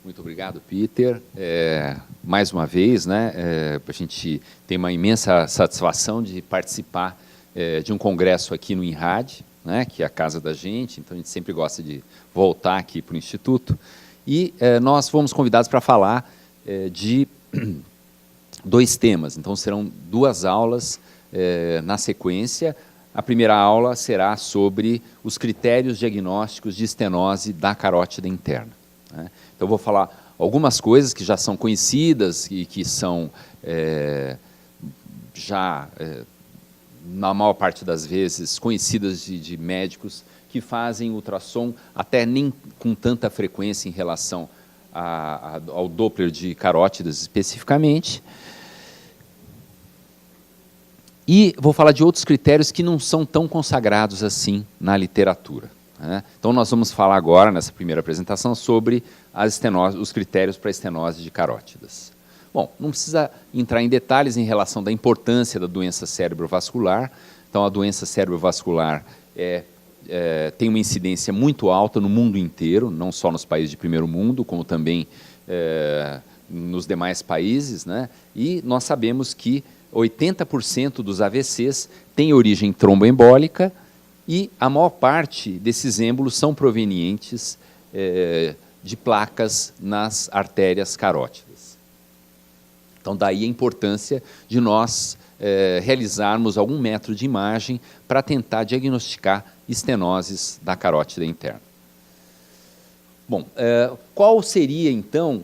Muito obrigado, Peter. Mais uma vez, né, a gente tem uma imensa satisfação de participar de um congresso aqui no INRAD, né, que é a casa da gente, então a gente sempre gosta de voltar aqui para o Instituto. E nós fomos convidados para falar de dois temas, então serão duas aulas na sequência. A primeira aula será sobre os critérios diagnósticos de estenose da carótida interna, né? Então, eu vou falar algumas coisas que já são conhecidas e que são na maior parte das vezes, conhecidas de médicos que fazem ultrassom até nem com tanta frequência em relação ao Doppler de carótidas especificamente. E vou falar de outros critérios que não são tão consagrados assim na literatura, né? Então, nós vamos falar agora, nessa primeira apresentação, sobre os critérios para a estenose de carótidas. Bom, não precisa entrar em detalhes em relação da importância da doença cerebrovascular. Então, a doença cerebrovascular tem uma incidência muito alta no mundo inteiro, não só nos países de primeiro mundo, como também nos demais países, né? E nós sabemos que 80% dos AVCs têm origem tromboembólica e a maior parte desses êmbolos são provenientes de placas nas artérias carótidas. Então, daí a importância de nós realizarmos algum método de imagem para tentar diagnosticar estenoses da carótida interna. Bom, qual seria, então,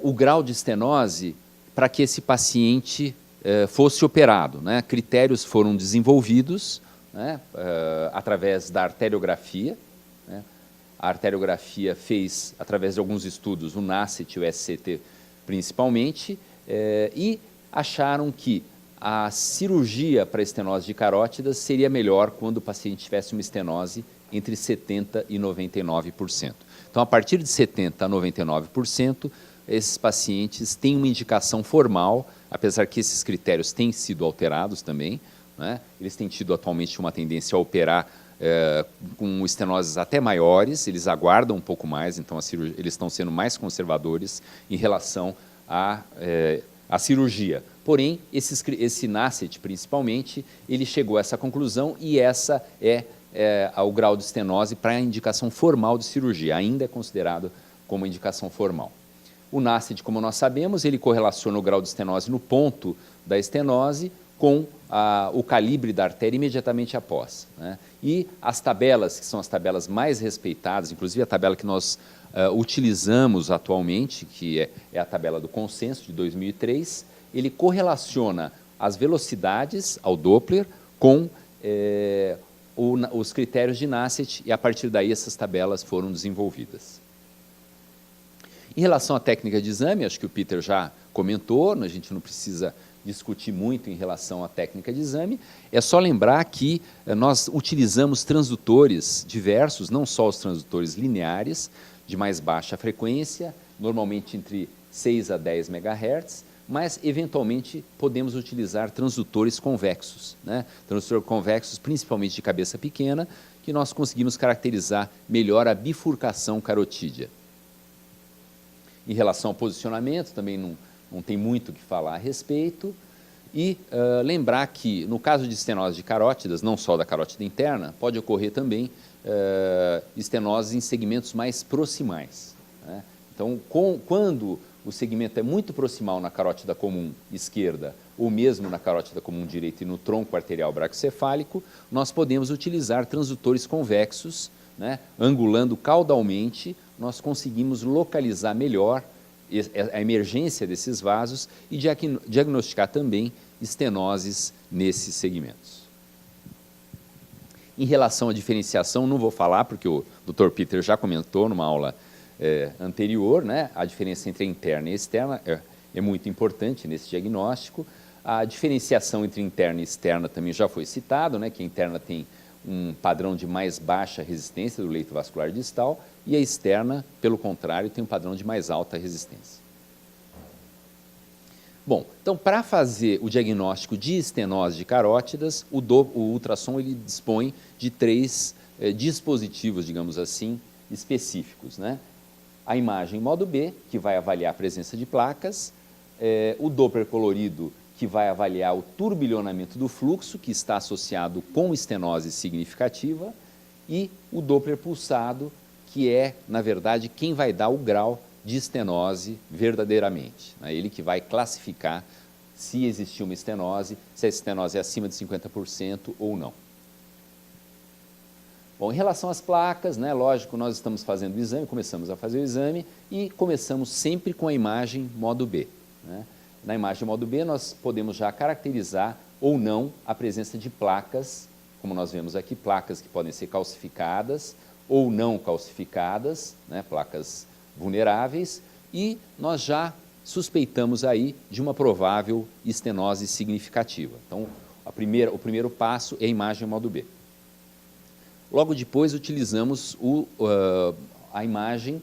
o grau de estenose para que esse paciente fosse operado, né? Critérios foram desenvolvidos, né, através da arteriografia, né? A arteriografia fez, através de alguns estudos, o NASCET e o SCT principalmente, e acharam que a cirurgia para estenose de carótidas seria melhor quando o paciente tivesse uma estenose entre 70% e 99%. Então, a partir de 70% a 99%, esses pacientes têm uma indicação formal, apesar que esses critérios têm sido alterados também, né? Eles têm tido atualmente uma tendência a operar com estenoses até maiores, eles aguardam um pouco mais, então eles estão sendo mais conservadores em relação à cirurgia. Porém, esse NASCET, principalmente, ele chegou a essa conclusão e essa o grau de estenose para a indicação formal de cirurgia, ainda é considerado como indicação formal. O NASCET, como nós sabemos, ele correlaciona o grau de estenose no ponto da estenose com o calibre da artéria imediatamente após, né? E as tabelas, que são as tabelas mais respeitadas, inclusive a tabela que nós utilizamos atualmente, que é a tabela do consenso de 2003, ele correlaciona as velocidades ao Doppler com os critérios de NASCET e, a partir daí, essas tabelas foram desenvolvidas. Em relação à técnica de exame, acho que o Peter já comentou, a gente não precisa discutir muito em relação à técnica de exame, é só lembrar que nós utilizamos transdutores diversos, não só os transdutores lineares, de mais baixa frequência, normalmente entre 6 a 10 MHz, mas, eventualmente, podemos utilizar transdutores convexos, né? Transdutores convexos, principalmente de cabeça pequena, que nós conseguimos caracterizar melhor a bifurcação carotídea. Em relação ao posicionamento, também não tem muito o que falar a respeito. E lembrar que, no caso de estenose de carótidas, não só da carótida interna, pode ocorrer também estenoses em segmentos mais proximais, né? Então, quando o segmento é muito proximal na carótida comum esquerda, ou mesmo na carótida comum direita e no tronco arterial braquicefálico, nós podemos utilizar transdutores convexos, né? Angulando caudalmente, nós conseguimos localizar melhor a emergência desses vasos e diagnosticar também estenoses nesses segmentos. Em relação à diferenciação, não vou falar, porque o Dr. Peter já comentou numa aula anterior, né? A diferença entre a interna e a externa é muito importante nesse diagnóstico. A diferenciação entre interna e externa também já foi citado, né? Que a interna tem um padrão de mais baixa resistência do leito vascular distal e a externa, pelo contrário, tem um padrão de mais alta resistência. Bom, então, para fazer o diagnóstico de estenose de carótidas, o ultrassom ele dispõe de 3 dispositivos, digamos assim, específicos, né? A imagem modo B, que vai avaliar a presença de placas, o Doppler colorido, que vai avaliar o turbilhonamento do fluxo, que está associado com estenose significativa, e o Doppler pulsado, que é, na verdade, quem vai dar o grau de estenose verdadeiramente. É ele que vai classificar se existiu uma estenose, se a estenose é acima de 50% ou não. Bom, em relação às placas, né, lógico, nós estamos fazendo o exame, começamos a fazer o exame e começamos sempre com a imagem modo B, né? Na imagem modo B, nós podemos já caracterizar ou não a presença de placas, como nós vemos aqui, placas que podem ser calcificadas ou não calcificadas, né, placas vulneráveis, e nós já suspeitamos aí de uma provável estenose significativa. Então, o primeiro passo é a imagem modo B. Logo depois, utilizamos a imagem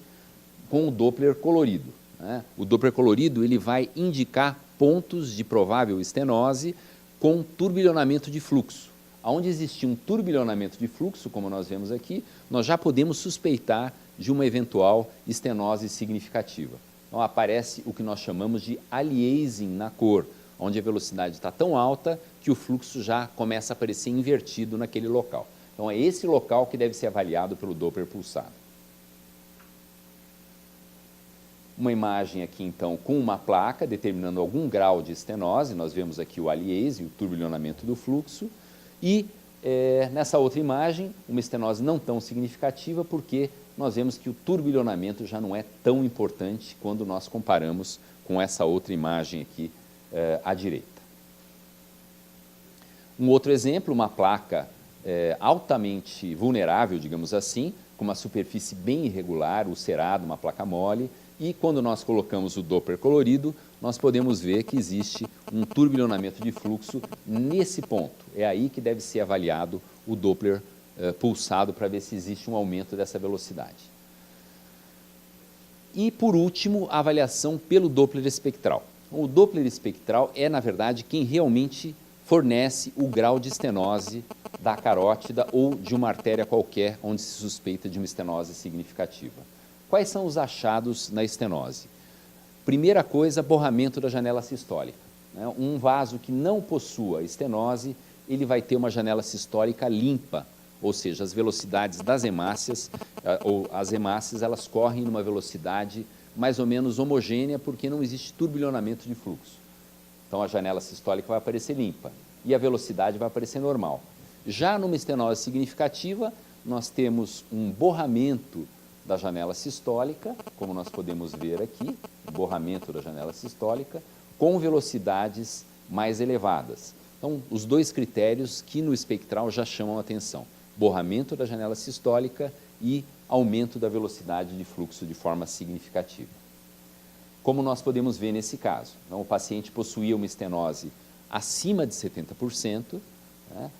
com o Doppler colorido, né? O Doppler colorido ele vai indicar pontos de provável estenose com turbilhonamento de fluxo. Onde existir um turbilhonamento de fluxo, como nós vemos aqui, nós já podemos suspeitar de uma eventual estenose significativa. Então, aparece o que nós chamamos de aliasing na cor, onde a velocidade está tão alta que o fluxo já começa a aparecer invertido naquele local. Então, é esse local que deve ser avaliado pelo Doppler pulsado. Uma imagem aqui, então, com uma placa determinando algum grau de estenose, nós vemos aqui o aliasing, o turbilhonamento do fluxo, e nessa outra imagem, uma estenose não tão significativa, porque nós vemos que o turbilhonamento já não é tão importante quando nós comparamos com essa outra imagem aqui à direita. Um outro exemplo, uma placa altamente vulnerável, digamos assim, com uma superfície bem irregular, ulcerada, uma placa mole, e quando nós colocamos o Doppler colorido, nós podemos ver que existe um turbilhonamento de fluxo nesse ponto. É aí que deve ser avaliado o Doppler pulsado para ver se existe um aumento dessa velocidade. E, por último, a avaliação pelo Doppler espectral. O Doppler espectral é, na verdade, quem realmente fornece o grau de estenose da carótida ou de uma artéria qualquer onde se suspeita de uma estenose significativa. Quais são os achados na estenose? Primeira coisa, borramento da janela sistólica, né? Um vaso que não possua estenose, ele vai ter uma janela sistólica limpa, ou seja, as velocidades das hemácias, ou as hemácias, elas correm numa velocidade mais ou menos homogênea, porque não existe turbilhonamento de fluxo. Então, a janela sistólica vai aparecer limpa e a velocidade vai aparecer normal. Já numa estenose significativa, nós temos um borramento da janela sistólica, como nós podemos ver aqui, borramento da janela sistólica, com velocidades mais elevadas. Então, os dois critérios que no espectral já chamam a atenção: borramento da janela sistólica e aumento da velocidade de fluxo de forma significativa. Como nós podemos ver nesse caso, então, o paciente possuía uma estenose acima de 70%, né,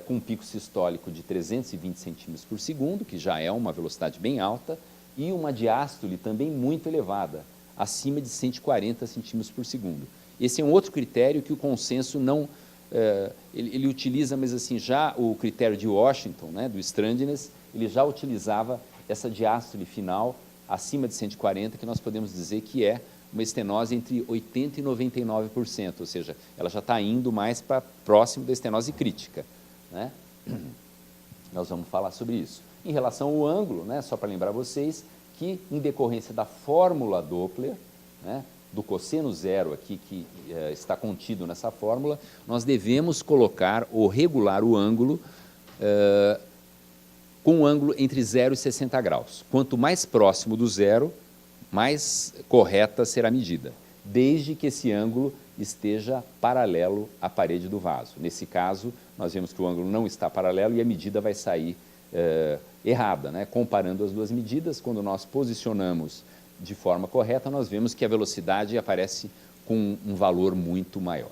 com um pico sistólico de 320 centímetros por segundo, que já é uma velocidade bem alta, e uma diástole também muito elevada, acima de 140 centímetros por segundo. Esse é um outro critério que o consenso não... ele utiliza, mas assim, já o critério de Washington, né, do Strandness, ele já utilizava essa diástole final acima de 140, que nós podemos dizer que é uma estenose entre 80% e 99%, ou seja, ela já está indo mais para próximo da estenose crítica, né? Nós vamos falar sobre isso. Em relação ao ângulo, né, só para lembrar vocês que, em decorrência da fórmula Doppler, né, do cosseno zero aqui, que está contido nessa fórmula, nós devemos colocar ou regular o ângulo com um ângulo entre 0 e 60 graus. Quanto mais próximo do zero, mais correta será a medida, desde que esse ângulo esteja paralelo à parede do vaso. Nesse caso, nós vemos que o ângulo não está paralelo e a medida vai sair errada, né? Comparando as duas medidas, quando nós posicionamos de forma correta, nós vemos que a velocidade aparece com um valor muito maior.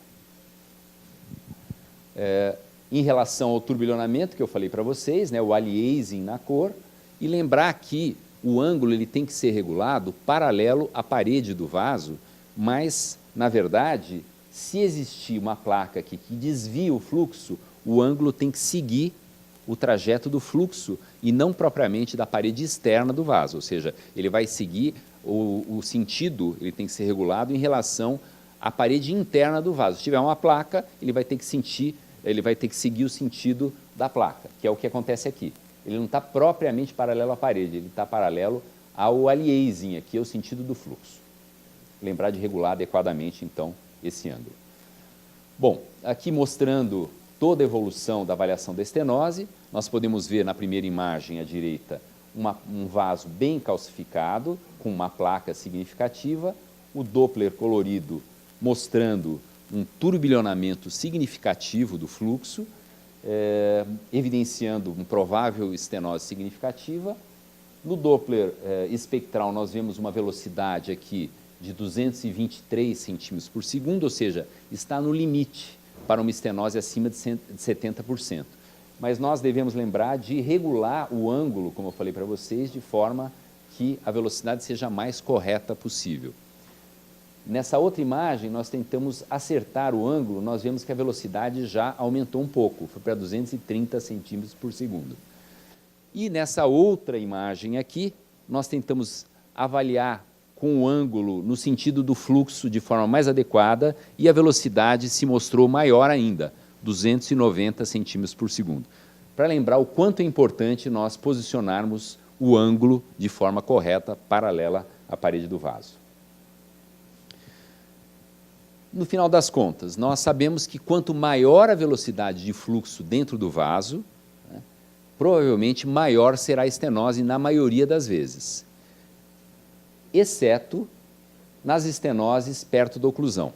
Em relação ao turbilhonamento, que eu falei para vocês, né, o aliasing na cor, e lembrar que o ângulo ele tem que ser regulado paralelo à parede do vaso, mas na verdade, se existir uma placa aqui que desvia o fluxo, o ângulo tem que seguir o trajeto do fluxo e não propriamente da parede externa do vaso, ou seja, ele vai seguir o sentido, ele tem que ser regulado em relação à parede interna do vaso. Se tiver uma placa, ele vai ter que seguir o sentido da placa, que é o que acontece aqui. Ele não está propriamente paralelo à parede, ele está paralelo ao aliasing, aqui é o sentido do fluxo. Lembrar de regular adequadamente, então, esse ângulo. Bom, aqui mostrando toda a evolução da avaliação da estenose, nós podemos ver na primeira imagem à direita um vaso bem calcificado, com uma placa significativa, o Doppler colorido mostrando um turbilhonamento significativo do fluxo, evidenciando uma provável estenose significativa. No Doppler espectral, nós vemos uma velocidade aqui de 223 centímetros por segundo, ou seja, está no limite para uma estenose acima de 70%. Mas nós devemos lembrar de regular o ângulo, como eu falei para vocês, de forma que a velocidade seja a mais correta possível. Nessa outra imagem, nós tentamos acertar o ângulo, nós vemos que a velocidade já aumentou um pouco, foi para 230 centímetros por segundo. E nessa outra imagem aqui, nós tentamos avaliar com o ângulo no sentido do fluxo de forma mais adequada e a velocidade se mostrou maior ainda, 290 centímetros por segundo. Para lembrar o quanto é importante nós posicionarmos o ângulo de forma correta, paralela à parede do vaso. No final das contas, nós sabemos que quanto maior a velocidade de fluxo dentro do vaso, provavelmente maior será a estenose na maioria das vezes, exceto nas estenoses perto da oclusão.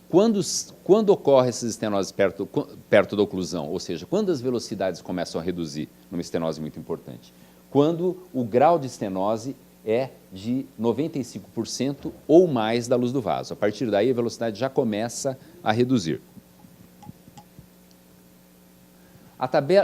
Quando ocorre essas estenoses perto da oclusão, ou seja, quando as velocidades começam a reduzir, numa estenose muito importante, quando o grau de estenose é de 95% ou mais da luz do vaso. A partir daí, a velocidade já começa a reduzir.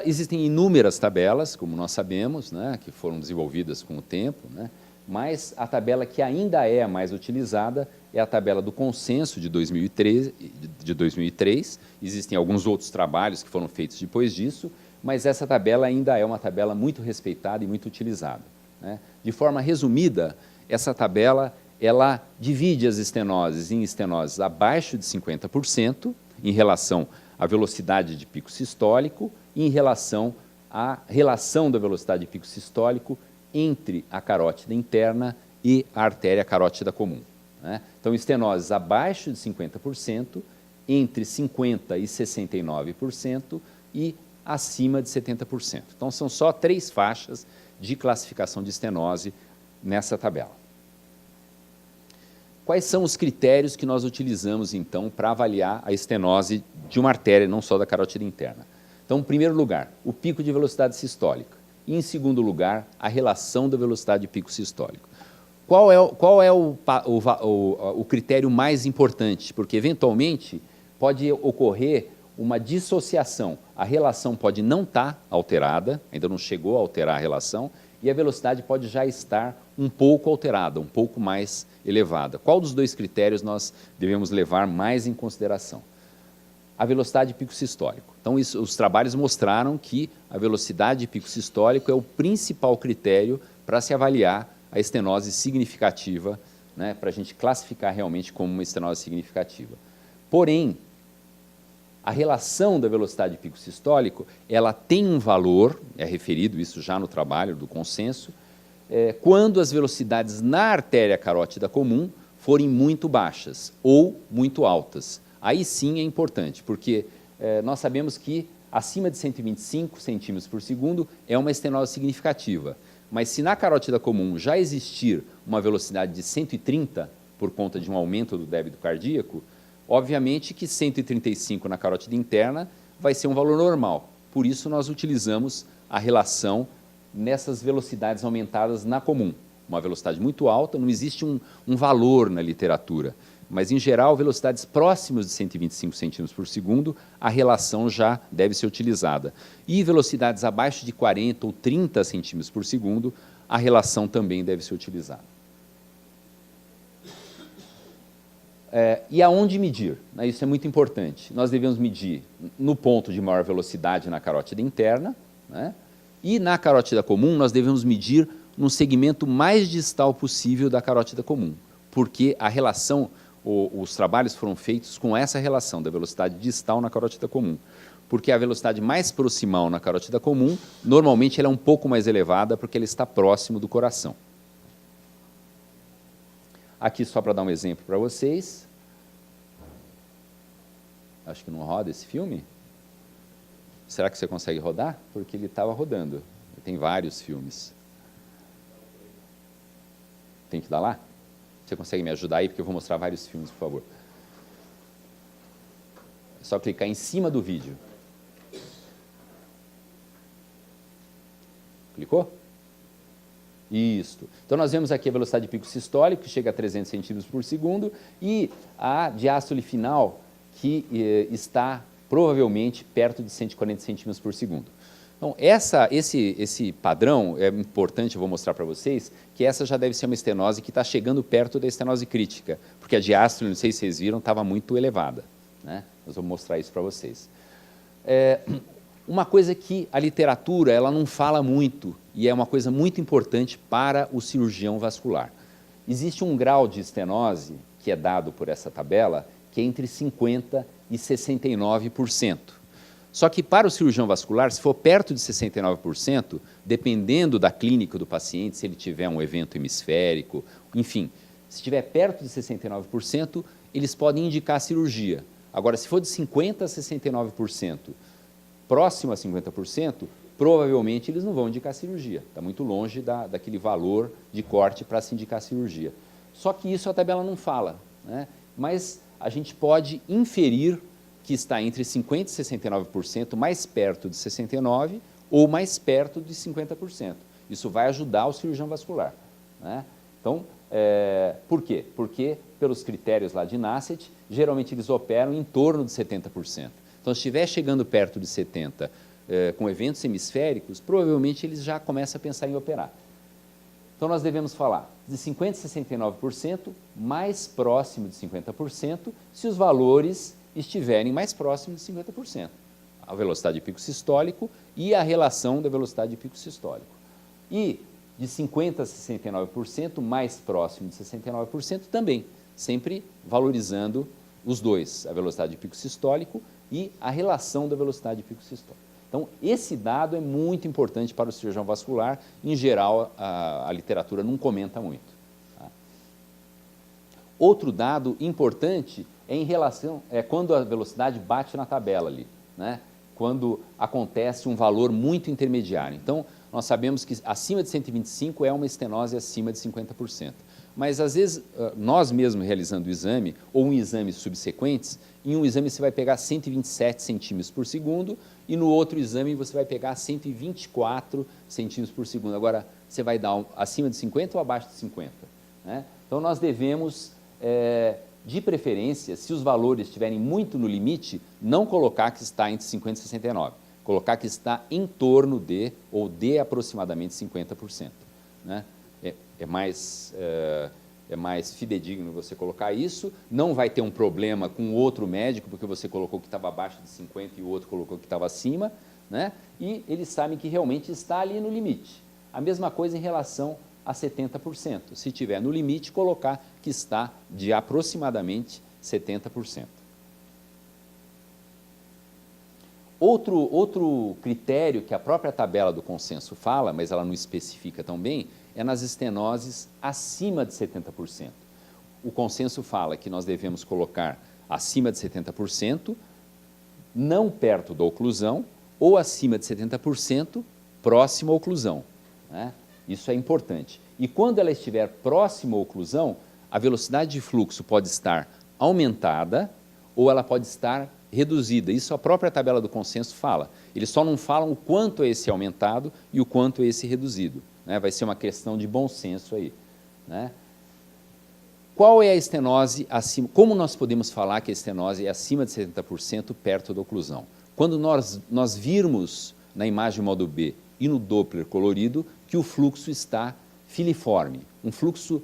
Existem inúmeras tabelas, como nós sabemos, né, que foram desenvolvidas com o tempo, né, mas a tabela que ainda é a mais utilizada é a tabela do consenso de 2003. Existem alguns outros trabalhos que foram feitos depois disso, mas essa tabela ainda é uma tabela muito respeitada e muito utilizada, né? De forma resumida, essa tabela ela divide as estenoses em estenoses abaixo de 50% em relação à velocidade de pico sistólico e em relação à relação da velocidade de pico sistólico entre a carótida interna e a artéria carótida comum, né? Então, estenoses abaixo de 50%, entre 50% e 69% e acima de 70%. Então, são só 3 faixas de classificação de estenose nessa tabela. Quais são os critérios que nós utilizamos, então, para avaliar a estenose de uma artéria, não só da carótida interna? Então, em primeiro lugar, o pico de velocidade sistólica. E, em segundo lugar, a relação da velocidade de pico sistólico. Qual é o critério mais importante? Porque, eventualmente, pode ocorrer uma dissociação. A relação pode não estar alterada, ainda não chegou a alterar a relação, e a velocidade pode já estar um pouco alterada, um pouco mais elevada. Qual dos 2 critérios nós devemos levar mais em consideração? A velocidade de pico sistólico. Então, os trabalhos mostraram que a velocidade de pico sistólico é o principal critério para se avaliar a estenose significativa, né, para a gente classificar realmente como uma estenose significativa. Porém, a relação da velocidade de pico sistólico, ela tem um valor, é referido isso já no trabalho do consenso, quando as velocidades na artéria carótida comum forem muito baixas ou muito altas. Aí sim é importante, porque nós sabemos que acima de 125 centímetros por segundo é uma estenose significativa. Mas se na carótida comum já existir uma velocidade de 130 por conta de um aumento do débito cardíaco, obviamente que 135 na carótida interna vai ser um valor normal. Por isso, nós utilizamos a relação nessas velocidades aumentadas na comum. Uma velocidade muito alta, não existe um valor na literatura, mas, em geral, velocidades próximas de 125 centímetros por segundo, a relação já deve ser utilizada. E velocidades abaixo de 40 ou 30 centímetros por segundo, a relação também deve ser utilizada. E aonde medir? Isso é muito importante. Nós devemos medir no ponto de maior velocidade na carótida interna, né? E na carótida comum nós devemos medir no segmento mais distal possível da carótida comum, porque a relação, os trabalhos foram feitos com essa relação da velocidade distal na carótida comum, porque a velocidade mais proximal na carótida comum, normalmente ela é um pouco mais elevada porque ela está próximo do coração. Aqui, só para dar um exemplo para vocês, acho que não roda esse filme. Será que você consegue rodar? Porque ele estava rodando, tem vários filmes. Tem que dar lá? Você consegue me ajudar aí? Porque eu vou mostrar vários filmes, por favor. É só clicar em cima do vídeo. Clicou? Isso. Então, nós vemos aqui a velocidade de pico sistólico, que chega a 300 centímetros por segundo, e a diástole final, que está provavelmente perto de 140 centímetros por segundo. Então, esse padrão é importante, eu vou mostrar para vocês, que essa já deve ser uma estenose que está chegando perto da estenose crítica, porque a diástole, não sei se vocês viram, estava muito elevada, né? Nós vamos mostrar isso para vocês. Uma coisa que a literatura ela não fala muito, e é uma coisa muito importante para o cirurgião vascular. Existe um grau de estenose, que é dado por essa tabela, que é entre 50% e 69%. Só que para o cirurgião vascular, se for perto de 69%, dependendo da clínica do paciente, se ele tiver um evento hemisférico, enfim, se estiver perto de 69%, eles podem indicar a cirurgia. Agora, se for de 50% a 69%, próximo a 50%, provavelmente eles não vão indicar cirurgia. Está muito longe daquele valor de corte para se indicar cirurgia. Só que isso a tabela não fala, né? Mas a gente pode inferir que está entre 50% e 69%, mais perto de 69% ou mais perto de 50%. Isso vai ajudar o cirurgião vascular, né? Então, por quê? Porque, pelos critérios lá de Nassett, geralmente eles operam em torno de 70%. Então, se estiver chegando perto de 70%, com eventos hemisféricos, provavelmente eles já começam a pensar em operar. Então, nós devemos falar de 50% a 69%, mais próximo de 50%, se os valores estiverem mais próximos de 50%. A velocidade de pico sistólico e a relação da velocidade de pico sistólico. E de 50% a 69%, mais próximo de 69% também, sempre valorizando os dois, a velocidade de pico sistólico e a relação da velocidade de pico sistólico. Então, esse dado é muito importante para o cirurgião vascular. Em geral, a literatura não comenta muito. Tá? Outro dado importante é em relação, quando a velocidade bate na tabela ali, né? Quando acontece um valor muito intermediário. Então, nós sabemos que acima de 125 é uma estenose acima de 50%. Mas, às vezes, nós mesmos realizando o exame, ou um exame subsequentes, em um exame você vai pegar 127 centímetros por segundo e no outro exame você vai pegar 124 centímetros por segundo. Agora, você vai dar acima de 50 ou abaixo de 50? Né? Então, nós devemos, de preferência, se os valores estiverem muito no limite, não colocar que está entre 50 e 69. Colocar que está em torno de, ou de aproximadamente 50%. Né? É mais fidedigno você colocar isso, não vai ter um problema com outro médico, porque você colocou que estava abaixo de 50 e o outro colocou que estava acima, né? E eles sabem que realmente está ali no limite. A mesma coisa em relação a 70%. Se estiver no limite, colocar que está de aproximadamente 70%. Outro critério que a própria tabela do consenso fala, mas ela não especifica tão bem, é nas estenoses acima de 70%. O consenso fala que nós devemos colocar acima de 70%, não perto da oclusão, ou acima de 70%, próximo à oclusão. Né? Isso é importante. E quando ela estiver próxima à oclusão, a velocidade de fluxo pode estar aumentada ou ela pode estar reduzida. Isso a própria tabela do consenso fala. Eles só não falam o quanto é esse aumentado e o quanto é esse reduzido. Né? Vai ser uma questão de bom senso aí. Né? Qual é a estenose acima? Como nós podemos falar que a estenose é acima de 70% perto da oclusão? Quando nós virmos na imagem modo B e no Doppler colorido que o fluxo está filiforme, um fluxo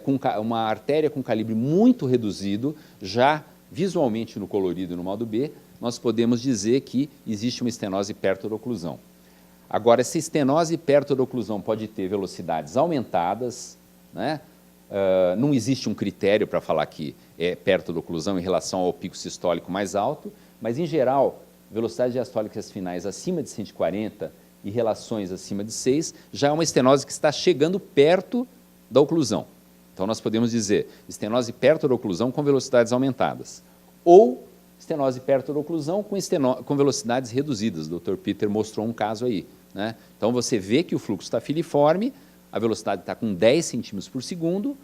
com uma artéria com calibre muito reduzido, já visualmente no colorido e no modo B, nós podemos dizer que existe uma estenose perto da oclusão. Agora, essa estenose perto da oclusão pode ter velocidades aumentadas, né? Não existe um critério para falar que é perto da oclusão em relação ao pico sistólico mais alto, mas, em geral, velocidades diastólicas finais acima de 140 e relações acima de 6 já é uma estenose que está chegando perto da oclusão. Então, nós podemos dizer estenose perto da oclusão com velocidades aumentadas, ou estenose perto da oclusão com velocidades reduzidas. O Dr. Peter mostrou um caso aí, né? Então, você vê que o fluxo está filiforme, a velocidade está com 10 centímetros por segundo,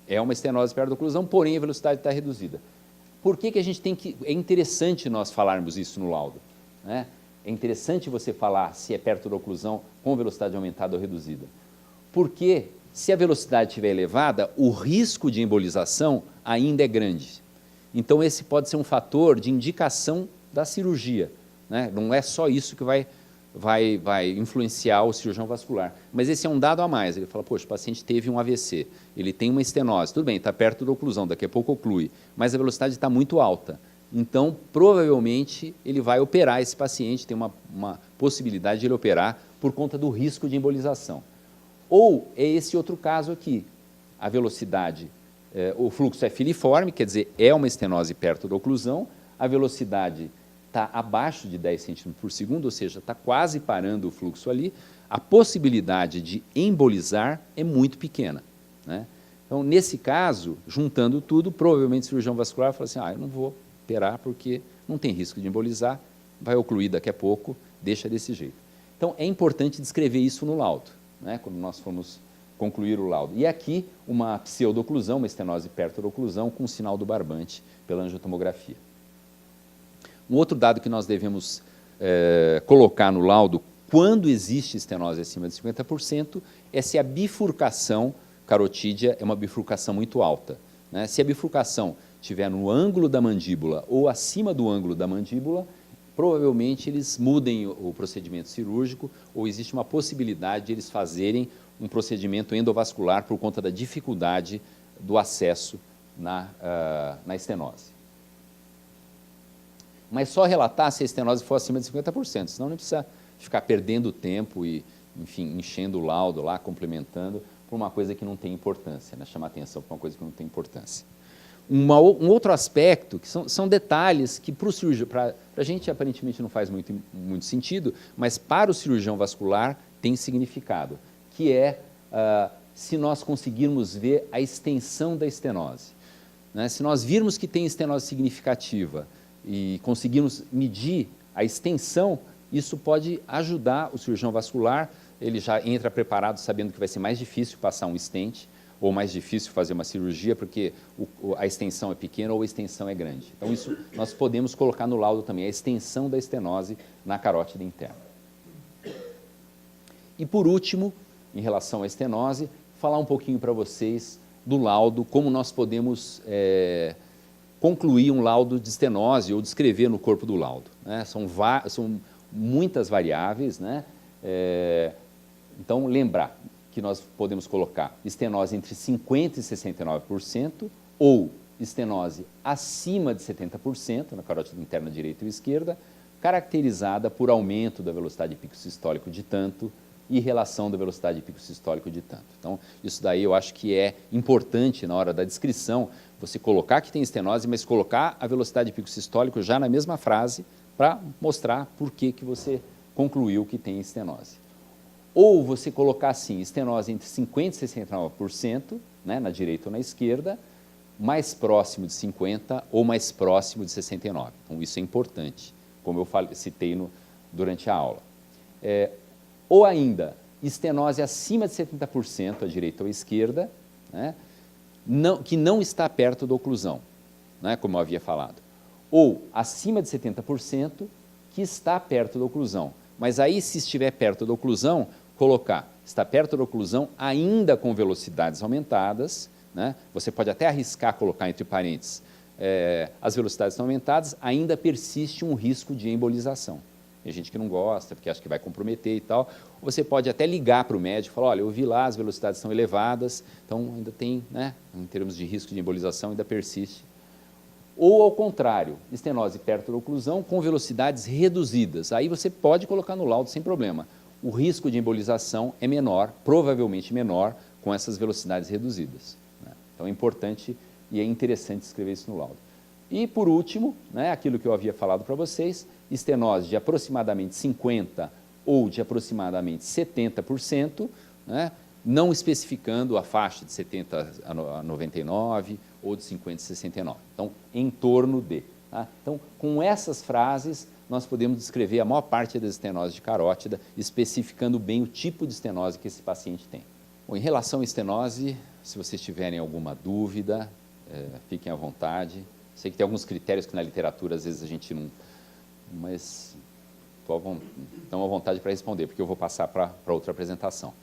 é uma estenose perto da oclusão, porém a velocidade está reduzida. Por que a gente tem que... É interessante nós falarmos isso no laudo, né? É interessante você falar se é perto da oclusão com velocidade aumentada ou reduzida. Porque, se a velocidade estiver elevada, o risco de embolização ainda é grande. Então, esse pode ser um fator de indicação da cirurgia, né? Não é só isso que vai influenciar o cirurgião vascular. Mas esse é um dado a mais. Ele fala, poxa, o paciente teve um AVC, ele tem uma estenose, tudo bem, está perto da oclusão, daqui a pouco oclui, mas a velocidade está muito alta. Então, provavelmente, ele vai operar esse paciente, tem uma possibilidade de ele operar por conta do risco de embolização. Ou é esse outro caso aqui, a velocidade, o fluxo é filiforme, quer dizer, é uma estenose perto da oclusão, a velocidade está abaixo de 10 centímetros por segundo, ou seja, está quase parando o fluxo ali, a possibilidade de embolizar é muito pequena, né? Então, nesse caso, juntando tudo, provavelmente o cirurgião vascular fala assim, eu não vou operar porque não tem risco de embolizar, vai ocluir daqui a pouco, deixa desse jeito. Então, é importante descrever isso no laudo, né, quando nós formos concluir o laudo. E aqui, uma pseudoclusão, uma estenose perto da oclusão, com o sinal do barbante pela angiotomografia. Um outro dado que nós devemos colocar no laudo, quando existe estenose acima de 50%, é se a bifurcação carotídea é uma bifurcação muito alta, né? Se a bifurcação estiver no ângulo da mandíbula ou acima do ângulo da mandíbula, provavelmente eles mudem o procedimento cirúrgico ou existe uma possibilidade de eles fazerem um procedimento endovascular por conta da dificuldade do acesso na estenose. Mas só relatar se a estenose for acima de 50%, senão não precisa ficar perdendo tempo e, enfim, enchendo o laudo lá, complementando, por uma coisa que não tem importância, né? Chamar atenção para uma coisa que não tem importância. Um outro aspecto, que são detalhes que para o cirurgião, para a gente aparentemente não faz muito sentido, mas para o cirurgião vascular tem significado, que é se nós conseguirmos ver a extensão da estenose, né? Se nós virmos que tem estenose significativa e conseguirmos medir a extensão, isso pode ajudar o cirurgião vascular, ele já entra preparado sabendo que vai ser mais difícil passar um stent, ou mais difícil fazer uma cirurgia, porque a extensão é pequena ou a extensão é grande. Então, isso nós podemos colocar no laudo também, a extensão da estenose na carótida interna. E, por último, em relação à estenose, falar um pouquinho para vocês do laudo, como nós podemos concluir um laudo de estenose ou descrever no corpo do laudo, né? São muitas variáveis, né? Então, lembrar que nós podemos colocar estenose entre 50% e 69%, ou estenose acima de 70%, na carótida interna direita ou esquerda, caracterizada por aumento da velocidade de pico sistólico de tanto e relação da velocidade de pico sistólico de tanto. Então, isso daí eu acho que é importante na hora da descrição, você colocar que tem estenose, mas colocar a velocidade de pico sistólico já na mesma frase para mostrar por que você concluiu que tem estenose. Ou você colocar assim, estenose entre 50% e 69%, né, na direita ou na esquerda, mais próximo de 50% ou mais próximo de 69%. Então, isso é importante, como eu citei durante a aula. Ou ainda, estenose acima de 70%, à direita ou à esquerda, né, que não está perto da oclusão, né, como eu havia falado. Ou acima de 70%, que está perto da oclusão. Mas aí, se estiver perto da oclusão, colocar, está perto da oclusão, ainda com velocidades aumentadas, né? Você pode até arriscar colocar entre parênteses, as velocidades estão aumentadas, ainda persiste um risco de embolização. Tem gente que não gosta, porque acha que vai comprometer e tal. Você pode até ligar para o médico e falar, olha, eu vi lá, as velocidades estão elevadas, então ainda tem, né, em termos de risco de embolização, ainda persiste. Ou, ao contrário, estenose perto da oclusão com velocidades reduzidas. Aí você pode colocar no laudo sem problema. O risco de embolização é menor, provavelmente menor, com essas velocidades reduzidas, né? Então é importante e é interessante escrever isso no laudo. E, por último, né, aquilo que eu havia falado para vocês, estenose de aproximadamente 50% ou de aproximadamente 70%, né, não especificando a faixa de 70 a 99 ou de 50 a 69. Então, em torno de. Tá? Então, com essas frases, nós podemos descrever a maior parte das estenoses de carótida, especificando bem o tipo de estenose que esse paciente tem. Bom, em relação à estenose, se vocês tiverem alguma dúvida, fiquem à vontade. Sei que tem alguns critérios que na literatura às vezes a gente não... Mas estão à vontade para responder, porque eu vou passar para outra apresentação.